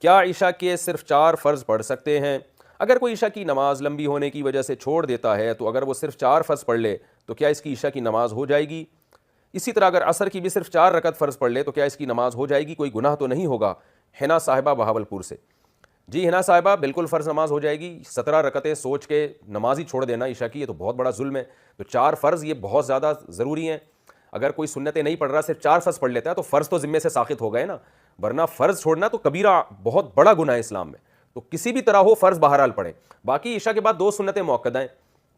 کیا عشاء کے صرف 4 فرض پڑھ سکتے ہیں؟ اگر کوئی عشاء کی نماز لمبی ہونے کی وجہ سے چھوڑ دیتا ہے تو اگر وہ صرف 4 فرض پڑھ لے تو کیا اس کی عشاء کی نماز ہو جائے گی؟ اسی طرح اگر عصر کی بھی صرف 4 رکعت فرض پڑھ لے تو کیا اس کی نماز ہو جائے گی؟ کوئی گناہ تو نہیں ہوگا؟ حنا صاحبہ بہاولپور سے۔ جی حنا صاحبہ، بالکل فرض نماز ہو جائے گی۔ 17 رکعتیں سوچ کے نماز ہی چھوڑ دینا عشاء کی، یہ تو بہت بڑا ظلم ہے۔ تو 4 فرض یہ بہت زیادہ ضروری ہیں۔ اگر کوئی سنتیں نہیں پڑھ رہا، صرف 4 فرض پڑھ لیتا ہے تو فرض تو ذمے سے ساقط ہو گئے نا، ورنہ فرض چھوڑنا تو کبیرہ بہت بڑا گناہ ہے اسلام میں۔ تو کسی بھی طرح ہو فرض بہرحال پڑھیں۔ باقی عشاء کے بعد 2 سنتیں مؤکدہ ہیں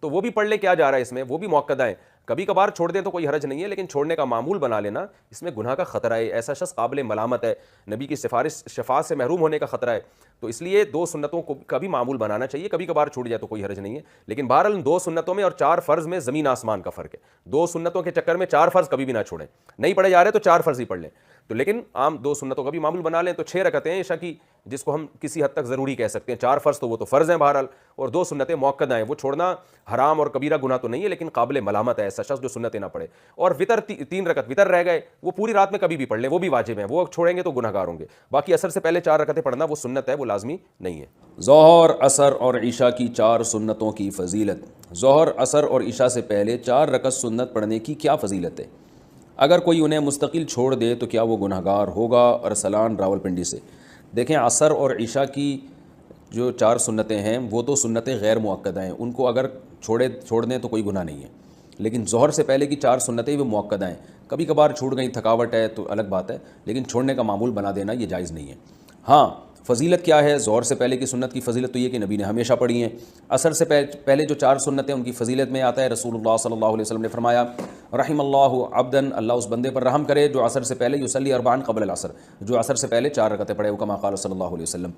تو وہ بھی پڑھ لے، کیا جا رہا ہے اس میں، وہ بھی مؤکدہ ہیں۔ کبھی کبھار چھوڑ دیں تو کوئی حرج نہیں ہے، لیکن چھوڑنے کا معمول بنا لینا اس میں گناہ کا خطرہ ہے، ایسا شخص قابل ملامت ہے، نبی کی شفاعت سے محروم ہونے کا خطرہ ہے۔ تو اس لیے 2 سنتوں کو کا بھی معمول بنانا چاہیے، کبھی کبھار چھوٹ جائے تو کوئی حرج نہیں ہے، لیکن بہرحال 2 سنتوں میں اور 4 فرض میں زمین آسمان کا فرق ہے۔ 2 سنتوں کے چکر میں 4 فرض کبھی بھی نہ چھوڑیں، نہیں پڑھے جا رہے تو 4 فرض ہی پڑھ لیں، تو لیکن عام 2 سنتوں کا بھی معمول بنا لیں۔ تو 6 رکعتیں عشاء کی، جس کو ہم کسی حد تک ضروری کہہ سکتے ہیں۔ 4 فرض تو وہ تو فرض ہیں بہرحال، اور 2 سنتیں مؤکدہ ہیں، وہ چھوڑنا حرام اور کبیرہ گناہ تو نہیں ہے، لیکن قابل ملامت ہے ایسا شخص جو سنتیں نہ پڑھے۔ اور وتر 3 رکعت وتر رہ گئے، وہ پوری رات میں کبھی بھی پڑھ لیں، وہ بھی واجب ہیں، وہ چھوڑیں گے تو گناہ گار ہوں گے۔ باقی عصر سے پہلے 4 رکعتیں پڑھنا وہ سنت ہے، وہ لازمی نہیں ہے۔ ظہر، عصر اور عشاء کی 4 سنتوں کی فضیلت۔ ظہر، عصر اور عشاء سے پہلے 4 رکعت سنت پڑھنے کی کیا فضیلت ہے؟ اگر کوئی انہیں مستقل چھوڑ دے تو کیا وہ گناہ گار ہوگا؟ ارسلان راولپنڈی سے۔ دیکھیں، عصر اور عشاء کی جو 4 سنتیں ہیں وہ تو سنتیں غیر مؤکدہ ہیں، ان کو اگر چھوڑ دیں تو کوئی گناہ نہیں ہے، لیکن ظہر سے پہلے کی 4 سنتیں وہ مؤکدہ ہیں، کبھی کبھار چھوٹ گئیں، تھکاوٹ ہے تو الگ بات ہے، لیکن چھوڑنے کا معمول بنا دینا یہ جائز نہیں ہے۔ ہاں، فضیلت کیا ہے؟ ظہر سے پہلے کی سنت کی فضیلت تو یہ کہ نبی نے ہمیشہ پڑھی ہیں۔ عصر سے پہلے جو 4 سنتیں ان کی فضیلت میں آتا ہے، رسول اللہ صلی اللہ علیہ وسلم نے فرمایا، رحم اللہ عبدن، اللہ اس بندے پر رحم کرے جو عصر سے پہلے یصلی 4 قبل العصر، جو عصر سے پہلے 4 رکعتیں پڑھے، کما قال صلی اللہ علیہ وسلم۔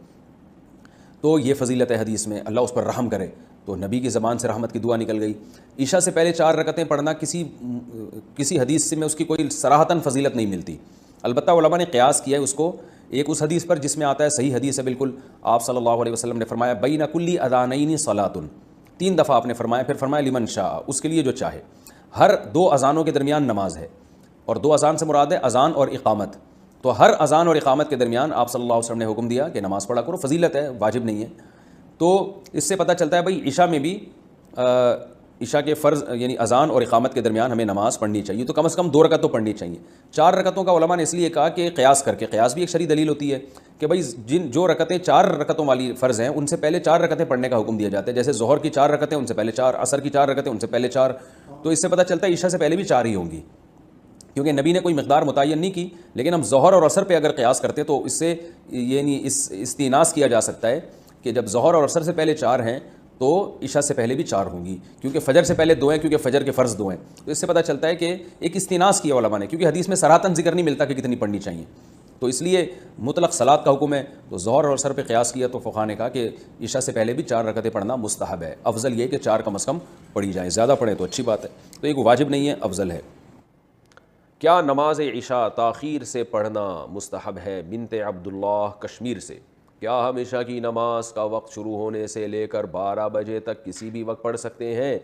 تو یہ فضیلت ہے حدیث میں، اللہ اس پر رحم کرے، تو نبی کی زبان سے رحمت کی دعا نکل گئی۔ عشاء سے پہلے 4 رکعتیں پڑھنا کسی حدیث سے میں اس کی کوئی صراحتاً فضیلت نہیں ملتی، البتہ علماء نے قیاس کیا ہے اس کو ایک اس حدیث پر جس میں آتا ہے، صحیح حدیث ہے بالکل، آپ صلی اللہ علیہ وسلم نے فرمایا بین کل اذانین صلاۃ، 3 دفعہ آپ نے فرمایا، پھر فرمایا لمن شاء، اس کے لیے جو چاہے۔ ہر 2 اذانوں کے درمیان نماز ہے، اور 2 اذان سے مراد ہے اذان اور اقامت، تو ہر اذان اور اقامت کے درمیان آپ صلی اللہ علیہ وسلم نے حکم دیا کہ نماز پڑھا کرو، فضیلت ہے، واجب نہیں ہے۔ تو اس سے پتہ چلتا ہے بھائی عشاء میں بھی عشاء کے فرض یعنی اذان اور اقامت کے درمیان ہمیں نماز پڑھنی چاہیے، تو کم از کم 2 رکعت تو پڑھنی چاہیے۔ 4 رکعتوں کا علماء نے اس لیے کہا کہ قیاس کر کے، قیاس بھی ایک شرعی دلیل ہوتی ہے کہ بھائی جو رکعتیں 4 رکعتوں والی فرض ہیں ان سے پہلے 4 رکعتیں پڑھنے کا حکم دیا جاتا ہے، جیسے ظہر کی 4 رکعتیں ان سے پہلے 4، عصر کی 4 رکعتیں ان سے پہلے 4، تو اس سے پتہ چلتا ہے عشاء سے پہلے بھی 4 ہی ہوں گی، کیونکہ نبی نے کوئی مقدار متعین نہیں کی۔ لیکن ہم ظہر اور عصر پہ اگر قیاس کرتے تو اس سے یعنی استئناس کیا جا سکتا ہے کہ جب ظہر اور عصر سے پہلے 4 ہیں تو عشاء سے پہلے بھی 4 ہوں گی، کیونکہ فجر سے پہلے 2 ہیں، کیونکہ فجر کے فرض 2 ہیں، تو اس سے پتہ چلتا ہے کہ ایک استئناس کیا علماء نے، کیونکہ حدیث میں صراحتاً ذکر نہیں ملتا کہ کتنی پڑھنی چاہیے، تو اس لیے مطلق صلاۃ کا حکم ہے، تو ظہر اور عصر پہ قیاس کیا تو فقہاء نے کہا کہ عشاء سے پہلے بھی 4 رکعتیں پڑھنا مستحب ہے، افضل یہ کہ 4 کم از کم پڑھی جائیں، زیادہ پڑھیں تو اچھی بات ہے، تو ایک واجب نہیں ہے، افضل ہے۔ کیا نماز عشاء تاخیر سے پڑھنا مستحب ہے؟ بنت عبداللہ کشمیر سے۔ کیا ہم عشاء کی نماز کا وقت شروع ہونے سے لے کر 12 بجے تک کسی بھی وقت پڑھ سکتے ہیں؟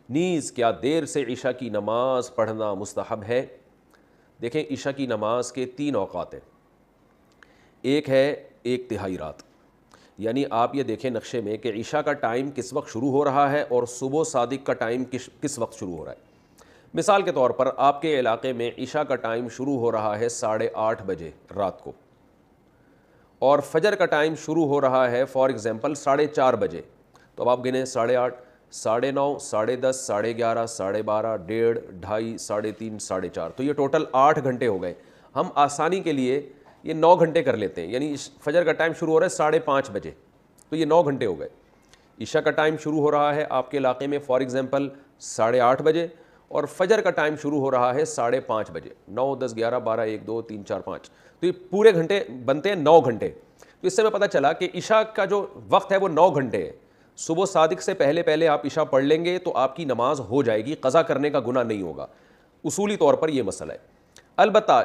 نیز کیا دیر سے عشاء کی نماز پڑھنا مستحب ہے؟ دیکھیں، عشاء کی نماز کے 3 اوقات ہیں، ایک ہے 1/3 رات، یعنی آپ یہ دیکھیں نقشے میں کہ عشاء کا ٹائم کس وقت شروع ہو رہا ہے اور صبح صادق کا ٹائم کس وقت شروع ہو رہا ہے۔ مثال کے طور پر آپ کے علاقے میں عشاء کا ٹائم شروع ہو رہا ہے 8:30 بجے رات کو، اور فجر کا ٹائم شروع ہو رہا ہے فار ایگزامپل 4:30 بجے، تو اب آپ گنیں 8:30، 9:30، 10:30، 11:30، 12:30، 1:30، 2:30، 3:30، 4:30، تو یہ ٹوٹل 8 گھنٹے ہو گئے۔ ہم آسانی کے لیے یہ 9 گھنٹے کر لیتے ہیں، یعنی فجر کا ٹائم شروع ہو رہا ہے 5:30 بجے، تو یہ 9 گھنٹے ہو گئے۔ عشاء کا ٹائم شروع ہو رہا ہے آپ کے علاقے میں فار ایگزامپل 8:30 بجے، اور فجر کا ٹائم شروع ہو رہا ہے 5:30 بجے، 9، 10، 11، 12، 1، 2، 3، 4، 5، تو یہ پورے گھنٹے بنتے ہیں 9 گھنٹے۔ تو اس سے میں پتہ چلا کہ عشاء کا جو وقت ہے وہ 9 گھنٹے ہے۔ صبح صادق سے پہلے آپ عشاء پڑھ لیں گے تو آپ کی نماز ہو جائے گی، قضا کرنے کا گناہ نہیں ہوگا، اصولی طور پر یہ مسئلہ ہے۔ البتہ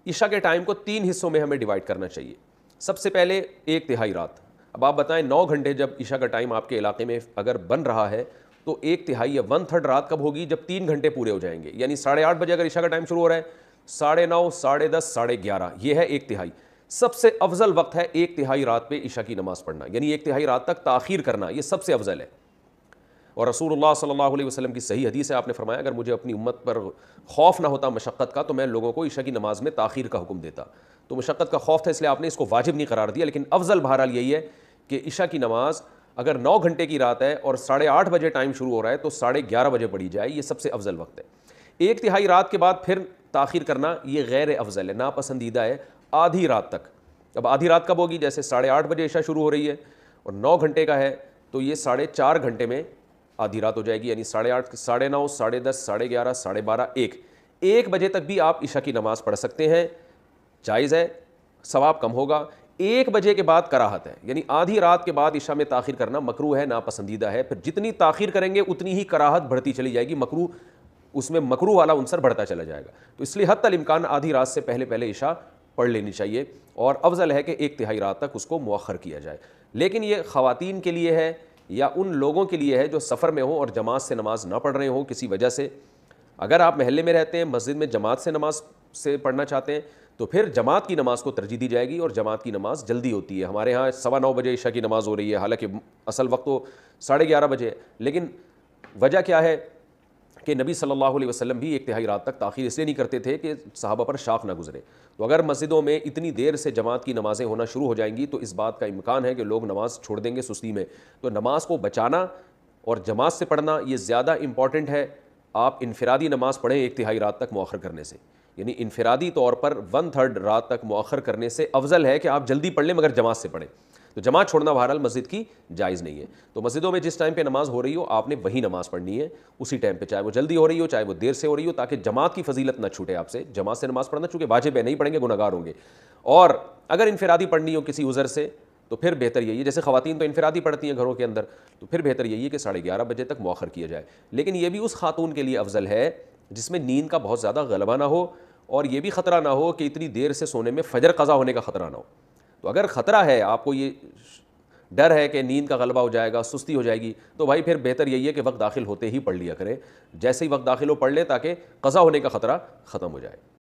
عشاء کے ٹائم کو 3 حصوں میں ہمیں ڈیوائڈ کرنا چاہیے۔ سب سے پہلے 1/3 رات، اب آپ بتائیں 9 گھنٹے جب عشاء کا ٹائم آپ کے علاقے میں اگر بن رہا ہے تو 1/3 یا 1/3 رات کب ہوگی؟ جب 3 گھنٹے پورے ہو جائیں گے، یعنی 8:30 بجے اگر عشاء کا ٹائم شروع ہو رہا ہے، 9:30، 10:30، 11:30، یہ ہے 1/3۔ سب سے افضل وقت ہے 1/3 رات پہ عشاء کی نماز پڑھنا، یعنی 1/3 رات تک تاخیر کرنا، یہ سب سے افضل ہے۔ اور رسول اللہ صلی اللہ علیہ وسلم کی صحیح حدیث ہے، آپ نے فرمایا اگر مجھے اپنی امت پر خوف نہ ہوتا مشقت کا تو میں لوگوں کو عشاء کی نماز میں تاخیر کا حکم دیتا۔ تو مشقت کا خوف تھا اس لیے آپ نے اس کو واجب نہیں قرار دیا، لیکن افضل بہرحال یہی ہے کہ عشاء کی نماز اگر 9 گھنٹے کی رات ہے اور 8:30 بجے ٹائم شروع ہو رہا ہے تو 11:30 بجے پڑھی جائے، یہ سب سے افضل وقت ہے۔ 1/3 رات کے بعد پھر تاخیر کرنا یہ غیر افضل ہے، ناپسندیدہ ہے آدھی رات تک۔ اب آدھی رات کب ہوگی؟ جیسے 8:30 بجے عشاء شروع ہو رہی ہے اور 9 گھنٹے کا ہے تو یہ 4.5 گھنٹے میں آدھی رات ہو جائے گی، یعنی 8:30 9:30 10:30 11:30 12:30 1 بجے تک بھی آپ عشاء کی نماز پڑھ سکتے ہیں، جائز ہے، ثواب کم ہوگا۔ 1 بجے کے بعد کراہت ہے، یعنی آدھی رات کے بعد عشاء میں تاخیر کرنا مکروہ ہے، ناپسندیدہ ہے۔ پھر جتنی تاخیر کریں گے اتنی ہی کراہت بڑھتی چلی جائے گی، مکروہ اس میں مکروہ والا عنصر بڑھتا چلا جائے گا۔ تو اس لیے حتی الامکان آدھی رات سے پہلے عشاء پڑھ لینی چاہیے، اور افضل ہے کہ 1/3 رات تک اس کو مؤخر کیا جائے۔ لیکن یہ خواتین کے لیے ہے یا ان لوگوں کے لیے ہے جو سفر میں ہوں اور جماعت سے نماز نہ پڑھ رہے ہوں کسی وجہ سے۔ اگر آپ محلے میں رہتے ہیں، مسجد میں جماعت سے نماز سے پڑھنا چاہتے ہیں تو پھر جماعت کی نماز کو ترجیح دی جائے گی، اور جماعت کی نماز جلدی ہوتی ہے۔ ہمارے ہاں 9:15 بجے عشاء کی نماز ہو رہی ہے، حالانکہ اصل وقت تو 11:30 بجے ہے، لیکن وجہ کیا ہے کہ نبی صلی اللہ علیہ وسلم بھی 1/3 رات تک تاخیر اس لیے نہیں کرتے تھے کہ صحابہ پر شاق نہ گزرے۔ تو اگر مسجدوں میں اتنی دیر سے جماعت کی نمازیں ہونا شروع ہو جائیں گی تو اس بات کا امکان ہے کہ لوگ نماز چھوڑ دیں گے سستی میں۔ تو نماز کو بچانا اور جماعت سے پڑھنا یہ زیادہ امپورٹنٹ ہے۔ آپ انفرادی نماز پڑھیں 1/3 رات تک مؤخر کرنے سے، یعنی انفرادی طور پر 1/3 رات تک مؤخر کرنے سے افضل ہے کہ آپ جلدی پڑھ لیں مگر جماعت سے پڑھیں۔ تو جماعت چھوڑنا بہرحال مسجد کی جائز نہیں ہے۔ تو مسجدوں میں جس ٹائم پہ نماز ہو رہی ہو آپ نے وہی نماز پڑھنی ہے اسی ٹائم پہ، چاہے وہ جلدی ہو رہی ہو چاہے وہ دیر سے ہو رہی ہو، تاکہ جماعت کی فضیلت نہ چھوٹے آپ سے۔ جماعت سے نماز پڑھنا چونکہ واجب ہے، نہیں پڑھیں گے گنہگار ہوں گے۔ اور اگر انفرادی پڑھنی ہو کسی عذر سے تو پھر بہتر یہی ہے، جیسے خواتین تو انفرادی پڑھتی ہیں گھروں کے اندر، تو پھر بہتر یہی ہے کہ 11:30 بجے تک مؤخر کیا جائے۔ لیکن یہ بھی اس خاتون کے لیے افضل ہے جس میں نیند کا بہت زیادہ غلبہ نہ ہو، اور یہ بھی خطرہ نہ ہو کہ اتنی دیر سے سونے میں فجر قضا ہونے کا خطرہ نہ ہو۔ تو اگر خطرہ ہے، آپ کو یہ ڈر ہے کہ نیند کا غلبہ ہو جائے گا، سستی ہو جائے گی، تو بھائی پھر بہتر یہی ہے کہ وقت داخل ہوتے ہی پڑھ لیا کریں، جیسے ہی وقت داخل ہو پڑھ لیں تاکہ قضا ہونے کا خطرہ ختم ہو جائے۔